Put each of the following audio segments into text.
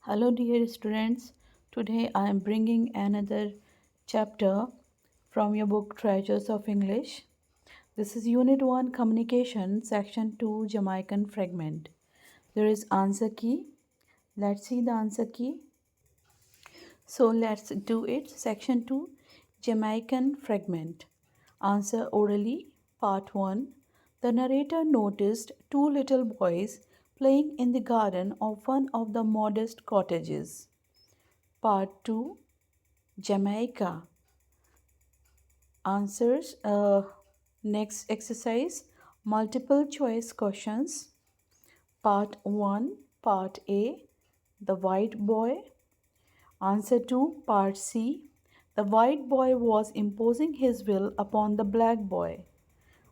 Hello, dear students. Today I am bringing another chapter from your book Treasures of English. This is Unit 1 Communication, Section 2 Jamaican Fragment. There is answer key. Let's see the answer key. So let's do it. Section 2 Jamaican Fragment. Answer orally. Part 1. The narrator noticed two little boys playing in the garden of one of the modest cottages. Part 2 Jamaica. Answers. Next exercise multiple choice questions. Part 1 Part A The White Boy. Answer 2 Part C The white boy was imposing his will upon the black boy.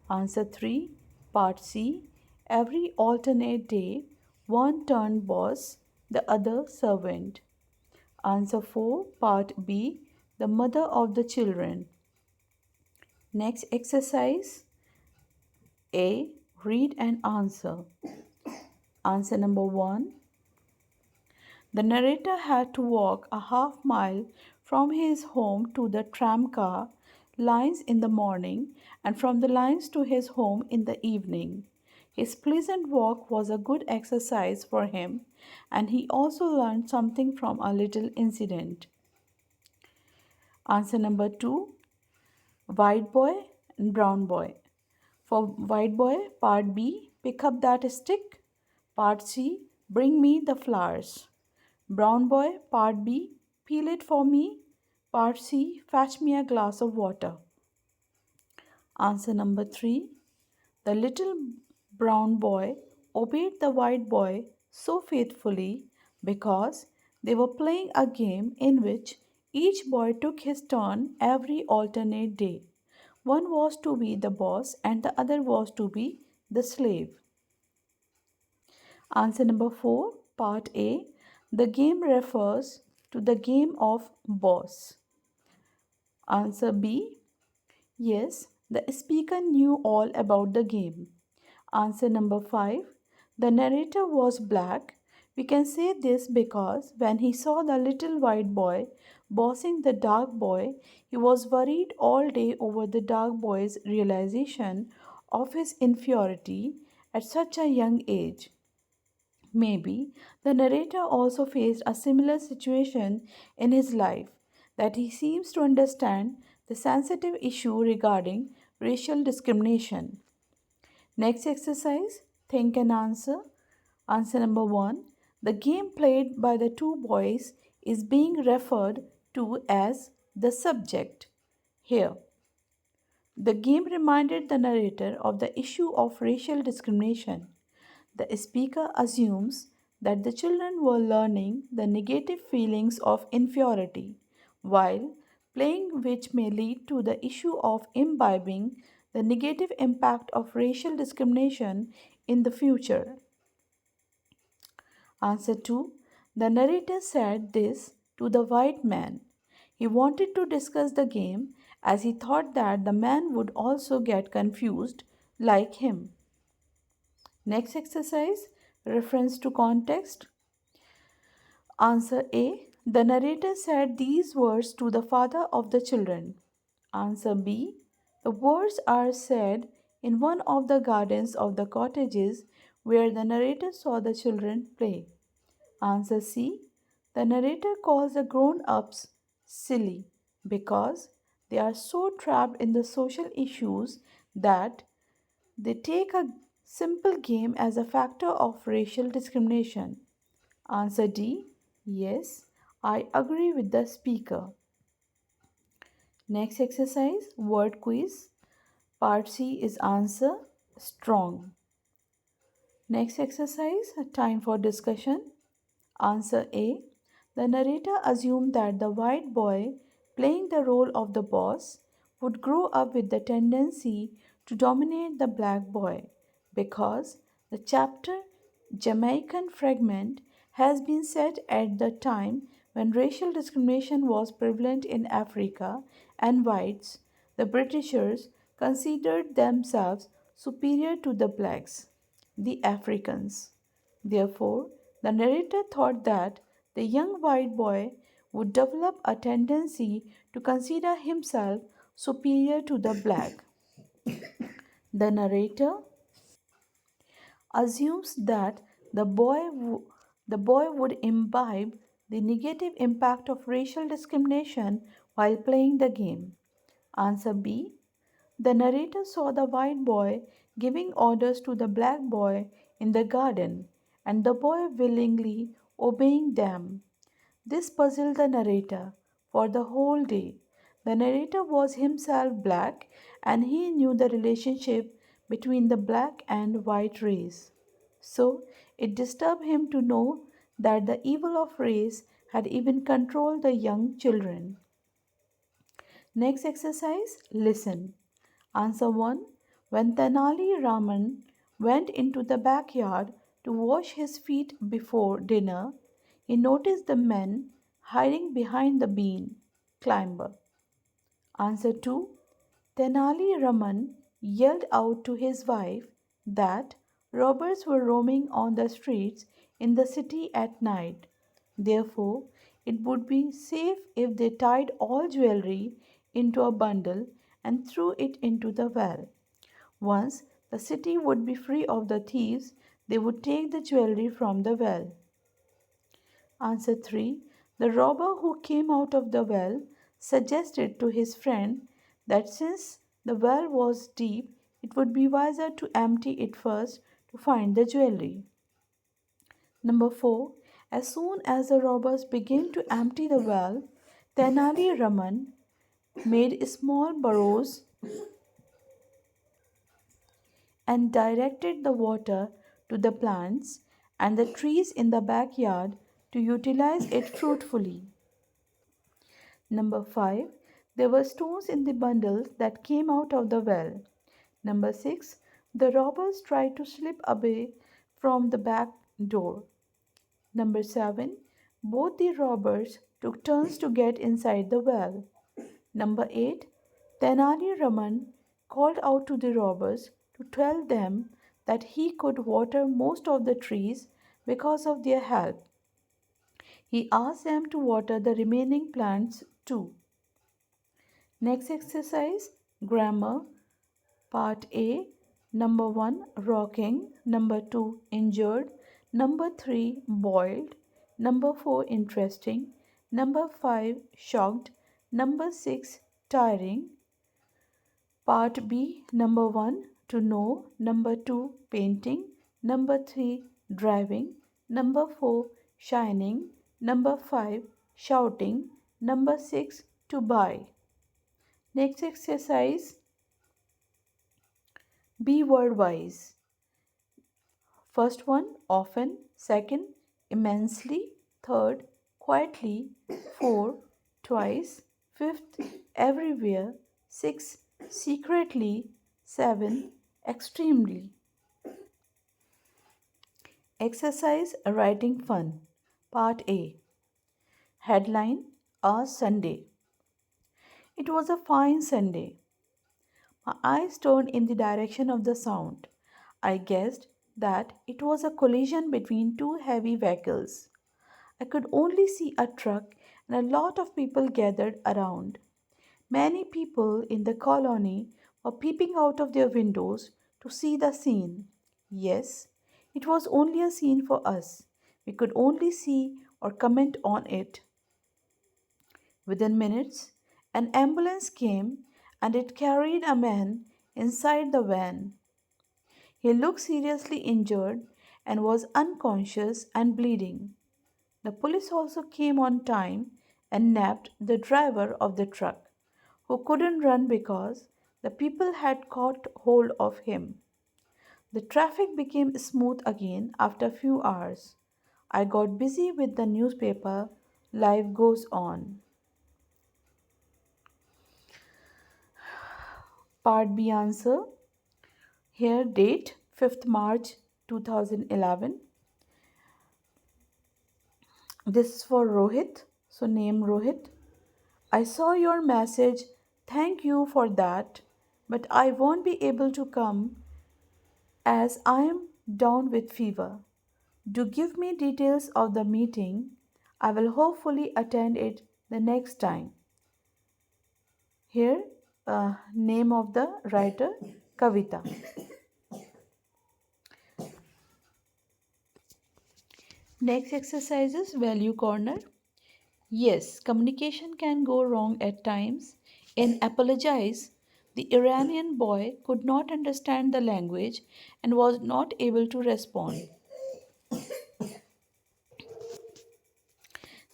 Answer 3 Part C Every alternate day one turned boss, the other servant. Answer 4 Part B The Mother of the Children. Next exercise A. Read and answer. Answer number 1. The narrator had to walk a half mile from his home to the tramcar lines in the morning and from the lines to his home in the evening. His pleasant walk was a good exercise for him, and he also learned something from a little incident. Answer number 2. White boy and brown boy. For white boy, part B, pick up that stick. Part C, bring me the flowers. Brown boy, part B, peel it for me. Part C, fetch me a glass of water. Answer number 3. The little brown boy obeyed the white boy so faithfully because they were playing a game in which each boy took his turn every alternate day. One was to be the boss and the other was to be the slave. Answer number 4, Part A. The game refers to the game of boss. Answer B. Yes, the speaker knew all about the game. Answer number 5. The narrator was black. We can say this because when he saw the little white boy bossing the dark boy, he was worried all day over the dark boy's realization of his inferiority at such a young age. Maybe the narrator also faced a similar situation in his life, that he seems to understand the sensitive issue regarding racial discrimination. Next exercise think and answer. Answer number 1. The game played by the two boys is being referred to as the subject. Here, the game reminded the narrator of the issue of racial discrimination. The speaker assumes that the children were learning the negative feelings of inferiority while playing, which may lead to the issue of imbibing the negative impact of racial discrimination in the future. Answer 2. The narrator said this to the white man. He wanted to discuss the game as he thought that the man would also get confused like him. Next exercise reference to context. Answer A. The narrator said these words to the father of the children. Answer B. The words are said in one of the gardens of the cottages where the narrator saw the children play. Answer C. The narrator calls the grown ups silly because they are so trapped in the social issues that they take a simple game as a factor of racial discrimination. Answer D. Yes, I agree with the speaker. Next exercise word quiz. Part C is answer strong. Next exercise time for discussion. Answer A. The narrator assumed that the white boy playing the role of the boss would grow up with the tendency to dominate the black boy because the chapter Jamaican Fragment has been set at the time when racial discrimination was prevalent in Africa and whites, the Britishers, considered themselves superior to the blacks, the Africans. Therefore, the narrator thought that the young white boy would develop a tendency to consider himself superior to the black. The narrator assumes that the boy would imbibe the negative impact of racial discrimination while playing the game. Answer B. The narrator saw the white boy giving orders to the black boy in the garden and the boy willingly obeying them. This puzzled the narrator for the whole day. The narrator was himself black and he knew the relationship between the black and white race. So it disturbed him to know that the evil of race had even controlled the young children. Next exercise, listen. Answer 1. When Tenali Raman went into the backyard to wash his feet before dinner, he noticed the men hiding behind the bean climber. Answer 2. Tenali Raman yelled out to his wife that robbers were roaming on the streets in the city at night. Therefore, it would be safe if they tied all jewelry into a bundle and threw it into the well. Once the city would be free of the thieves, they would take the jewelry from the well. Answer 3. The robber who came out of the well suggested to his friend that since the well was deep, it would be wiser to empty it first to find the jewelry. Number 4. As soon as the robbers began to empty the well, Tenali Raman made small burrows and directed the water to the plants and the trees in the backyard to utilize it fruitfully. Number 5. There were stones in the bundles that came out of the well. Number 6. The robbers tried to slip away from the back door. Number 7. Both the robbers took turns to get inside the well. Number 8. Tenali Raman called out to the robbers to tell them that he could water most of the trees because of their help. He asked them to water the remaining plants too. Next exercise, grammar, part A. Number 1, rocking. Number 2, injured. Number 3, boiled. Number 4, interesting. Number 5, shocked. Number 6, tiring. Part B. Number 1, to know. Number 2, painting. Number 3, driving. Number 4, shining. Number 5, shouting. Number 6, to buy. Next exercise, be word wise. First one, often. Second, immensely. Third, quietly. Four, twice. Fifth, everywhere. Six, secretly. Seven, extremely. Exercise writing fun. Part A. Headline, a Sunday. It was a fine Sunday. My eyes turned in the direction of the sound. I guessed that it was a collision between two heavy vehicles. I could only see a truck and a lot of people gathered around. Many people in the colony were peeping out of their windows to see the scene. Yes, it was only a scene for us. We could only see or comment on it. Within minutes, an ambulance came and it carried a man inside the van. He looked seriously injured and was unconscious and bleeding. The police also came on time and nabbed the driver of the truck, who couldn't run because the people had caught hold of him. The traffic became smooth again after a few hours. I got busy with the newspaper. Life goes on. Part B answer. Here date 5th March 2011. This is for Rohit. So name Rohit. I saw your message. Thank you for that. But I won't be able to come as I am down with fever. Do give me details of the meeting. I will hopefully attend it the next time. Here, name of the writer Kavita. Next exercise is value corner. Yes, communication can go wrong at times. In Apologize, the Iranian boy could not understand the language and was not able to respond.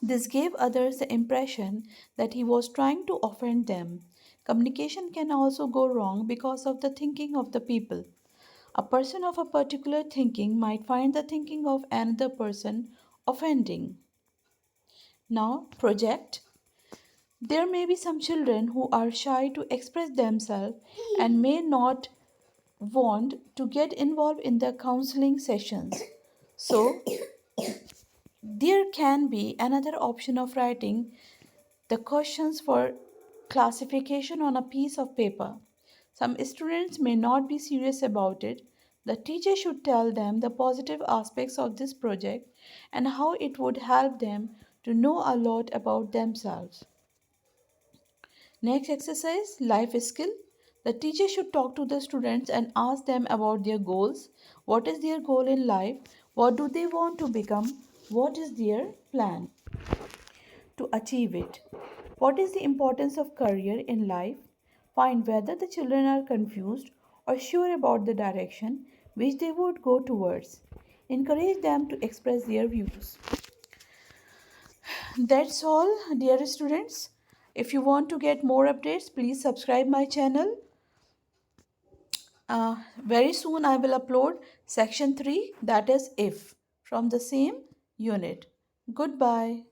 This gave others the impression that he was trying to offend them. Communication can also go wrong because of the thinking of the people. A person of a particular thinking might find the thinking of another person offending. Now, project. There may be some children who are shy to express themselves and may not want to get involved in the counseling sessions. So, there can be another option of writing the questions for classification on a piece of paper. Some students may not be serious about it. The teacher should tell them the positive aspects of this project and how it would help them to know a lot about themselves. Next exercise, life skill. The teacher should talk to the students and ask them about their goals. What is their goal in life? What do they want to become? What is their plan to achieve it? What is the importance of career in life? Find whether the children are confused or sure about the direction which they would go towards. Encourage them to express their views. That's all, dear students. If you want to get more updates, please subscribe my channel. Very soon I will upload section 3, that is if, from the same unit. Goodbye.